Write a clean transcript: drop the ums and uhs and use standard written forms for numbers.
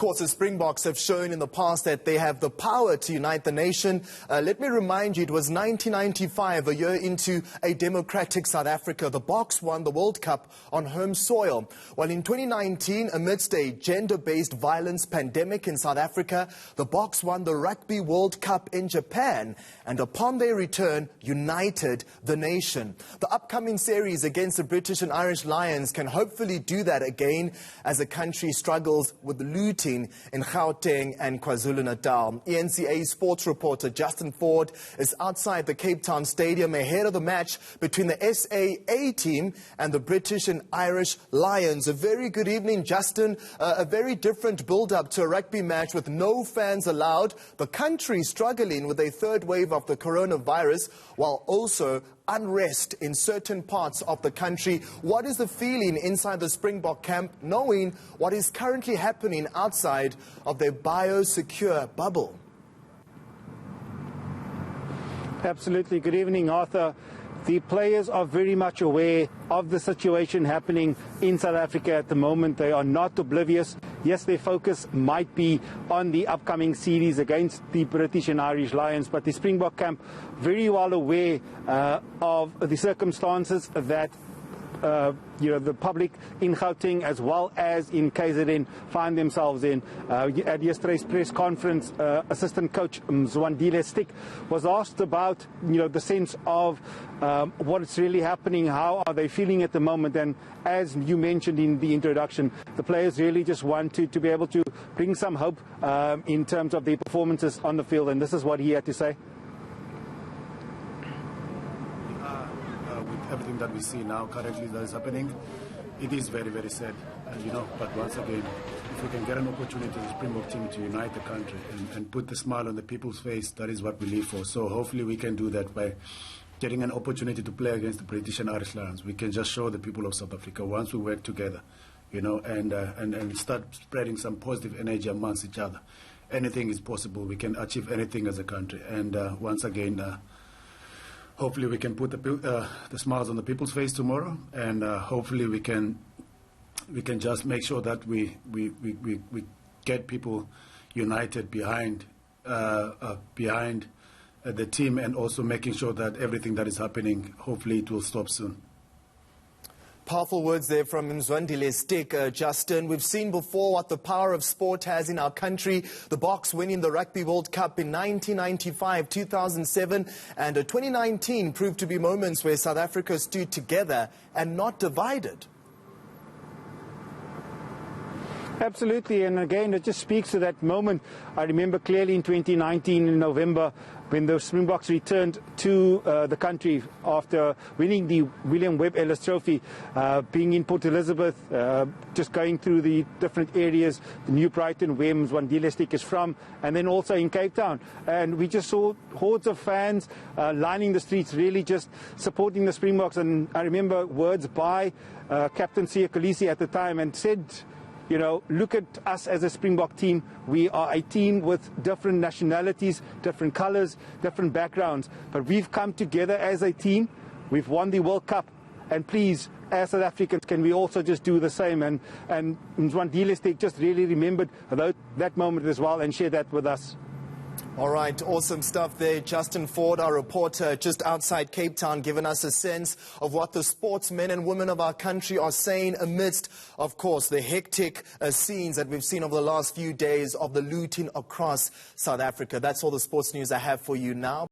Of course, the Springboks have shown in the past that they have the power to unite the nation. Let me remind you, it was 1995, a year into a democratic South Africa. The Boks won the World Cup on home soil. While in 2019, amidst a gender-based violence pandemic in South Africa, the Boks won the Rugby World Cup in Japan. And upon their return, united the nation. The upcoming series against the British and Irish Lions can hopefully do that again as the country struggles with looting in Gauteng and KwaZulu-Natal. eNCA sports reporter Justin Ford is outside the Cape Town Stadium ahead of the match between the SAA team and the British and Irish Lions. A very good evening, Justin. A very different build-up to a rugby match with no fans allowed. The country struggling with a third wave of the coronavirus, while also unrest in certain parts of the country. What is the feeling inside the Springbok camp, knowing what is currently happening outside of their biosecure bubble? Absolutely. Good evening, Arthur. The players are very much aware of the situation happening in South Africa at the moment. They are not oblivious. Yes, their focus might be on the upcoming series against the British and Irish Lions, but the Springbok camp very well aware of the circumstances that the public in Gauteng as well as in KZN find themselves in. At yesterday's press conference, assistant coach Zwandile Stick was asked about the sense of what's really happening, how are they feeling at the moment, and as you mentioned in the introduction, the players really just want to be able to bring some hope in terms of their performances on the field, and this is what he had to say. Everything that we see now currently that is happening, it is very, very sad, but once again, if we can get an opportunity as a Springbok team to unite the country and put the smile on the people's face, that is what we live for. So hopefully we can do that by getting an opportunity to play against the British and Irish Lions. We can just show the people of South Africa once we work together, and start spreading some positive energy amongst each other. Anything is possible. We can achieve anything as a country. And once again, hopefully we can put the smiles on the people's face tomorrow, and hopefully we can just make sure that we get people united behind the team, and also making sure that everything that is happening, hopefully it will stop soon. Powerful words there from Zwandile Stick, Justin. We've seen before what the power of sport has in our country. The Boks winning the Rugby World Cup in 1995, 2007 and 2019 proved to be moments where South Africa stood together and not divided. Absolutely, and again, it just speaks to that moment. I remember clearly in 2019 in November when the Springboks returned to the country after winning the William Webb Ellis Trophy, being in Port Elizabeth, just going through the different areas, the New Brighton, where Zwandile Stick is from, and then also in Cape Town. And we just saw hordes of fans lining the streets, really just supporting the Springboks. And I remember words by Captain Siya Kolisi at the time, and said, look at us as a Springbok team. We are a team with different nationalities, different colors, different backgrounds. But we've come together as a team. We've won the World Cup. And please, as South Africans, can we also just do the same? And Zwandile Stick just really remembered that moment as well and shared that with us. All right, awesome stuff there. Justin Ford, our reporter just outside Cape Town, giving us a sense of what the sportsmen and women of our country are saying amidst, of course, the hectic scenes that we've seen over the last few days of the looting across South Africa. That's all the sports news I have for you now.